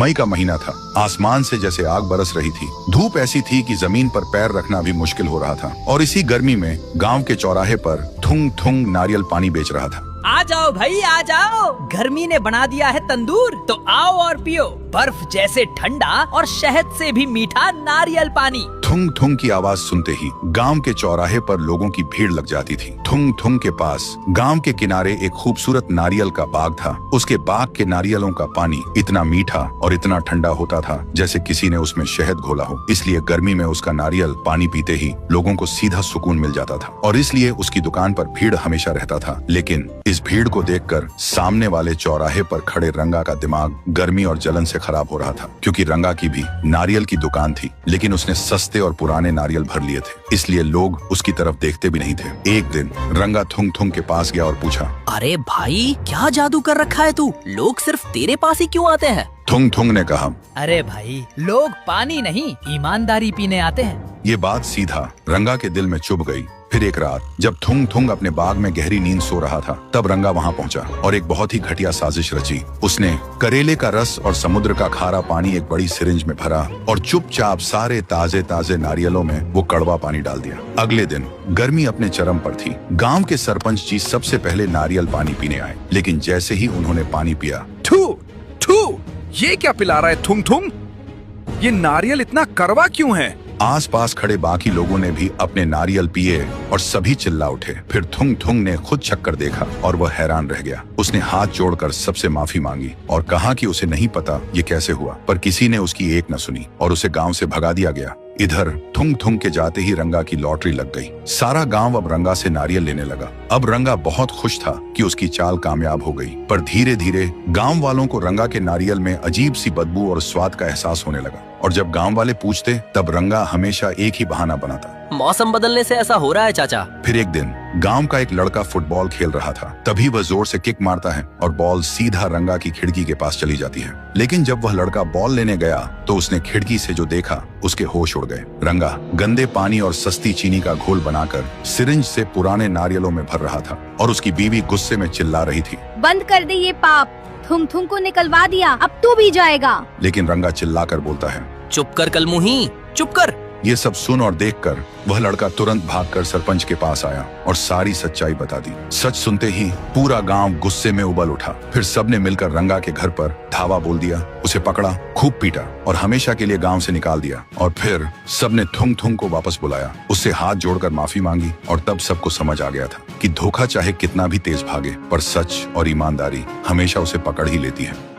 मई का महीना था। आसमान से जैसे आग बरस रही थी। धूप ऐसी थी कि जमीन पर पैर रखना भी मुश्किल हो रहा था। और इसी गर्मी में गांव के चौराहे पर थुंग थुंग नारियल पानी बेच रहा था। आ जाओ भाई आ जाओ, गर्मी ने बना दिया है तंदूर, तो आओ और पियो बर्फ जैसे ठंडा और शहद से भी मीठा नारियल पानी। थुंग थुंग की आवाज सुनते ही गांव के चौराहे पर लोगों की भीड़ लग जाती थी। थुंग थुंग के पास गांव के किनारे एक खूबसूरत नारियल का बाग था। उसके बाग के नारियलों का पानी इतना मीठा और इतना ठंडा होता था जैसे किसी ने उसमें शहद घोला हो। इसलिए गर्मी में उसका नारियल पानी पीते ही लोगों को सीधा सुकून मिल जाता था और इसलिए उसकी दुकान पर भीड़ हमेशा रहता था। लेकिन इस भीड़ को देखकर सामने वाले चौराहे पर खड़े रंगा का दिमाग गर्मी और जलन से खराब हो रहा था, क्योंकि रंगा की भी नारियल की दुकान थी, लेकिन उसने सस्ते और पुराने नारियल भर लिए थे, इसलिए लोग उसकी तरफ देखते भी नहीं थे। एक दिन रंगा थुंग थुंग के पास गया और पूछा, अरे भाई क्या जादू कर रखा है तू, लोग सिर्फ तेरे पास ही क्यों आते हैं? थुंग थुंग ने कहा, अरे भाई लोग पानी नहीं ईमानदारी पीने आते हैं। ये बात सीधा रंगा के दिल में चुभ गई। फिर एक रात जब थुंग थुंग अपने बाग में गहरी नींद सो रहा था, तब रंगा वहां पहुंचा और एक बहुत ही घटिया साजिश रची। उसने करेले का रस और समुद्र का खारा पानी एक बड़ी सिरिंज में भरा और चुपचाप सारे ताजे ताजे नारियलों में वो कड़वा पानी डाल दिया। अगले दिन गर्मी अपने चरम पर थी। गांव के सरपंच जी सबसे पहले नारियल पानी पीने आए, लेकिन जैसे ही उन्होंने पानी पिया, थू थू, ये क्या पिला रहा है थुंग थुंग? ये नारियल इतना कड़वा क्यों है? आसपास खड़े बाकी लोगों ने भी अपने नारियल पिए और सभी चिल्ला उठे। फिर थुंग थुंग ने खुद छक्कर देखा और वह हैरान रह गया। उसने हाथ जोड़कर सबसे माफी मांगी और कहा कि उसे नहीं पता ये कैसे हुआ, पर किसी ने उसकी एक न सुनी और उसे गांव से भगा दिया गया। इधर थुंग थुंग के जाते ही रंगा की लॉटरी लग गई। सारा गांव अब रंगा से नारियल लेने लगा। अब रंगा बहुत खुश था कि उसकी चाल कामयाब हो गई, पर धीरे धीरे गांव वालों को रंगा के नारियल में अजीब सी बदबू और स्वाद का एहसास होने लगा। और जब गांव वाले पूछते तब रंगा हमेशा एक ही बहाना बनाता, मौसम बदलने से ऐसा हो रहा है चाचा। फिर एक दिन गांव का एक लड़का फुटबॉल खेल रहा था। तभी वह जोर से किक मारता है और बॉल सीधा रंगा की खिड़की के पास चली जाती है। लेकिन जब वह लड़का बॉल लेने गया तो उसने खिड़की से जो देखा उसके होश उड़ गए। रंगा गंदे पानी और सस्ती चीनी का घोल बनाकर सिरिंज से पुराने नारियलों में भर रहा था और उसकी बीवी गुस्से में चिल्ला रही थी, बंद कर दे ये पाप, थुंग थुंग को निकलवा दिया, अब तू भी जाएगा। लेकिन रंगा चिल्लाकर बोलता है, चुप कर कलमुही, चुप कर। ये सब सुन और देखकर वह लड़का तुरंत भागकर सरपंच के पास आया और सारी सच्चाई बता दी। सच सुनते ही पूरा गांव गुस्से में उबल उठा। फिर सबने मिलकर रंगा के घर पर धावा बोल दिया, उसे पकड़ा, खूब पीटा और हमेशा के लिए गांव से निकाल दिया। और फिर सबने थुंग थुंग को वापस बुलाया, उससे हाथ जोड़कर माफी मांगी और तब सबको समझ आ गया था कि धोखा चाहे कितना भी तेज भागे, पर सच और ईमानदारी हमेशा उसे पकड़ ही लेती है।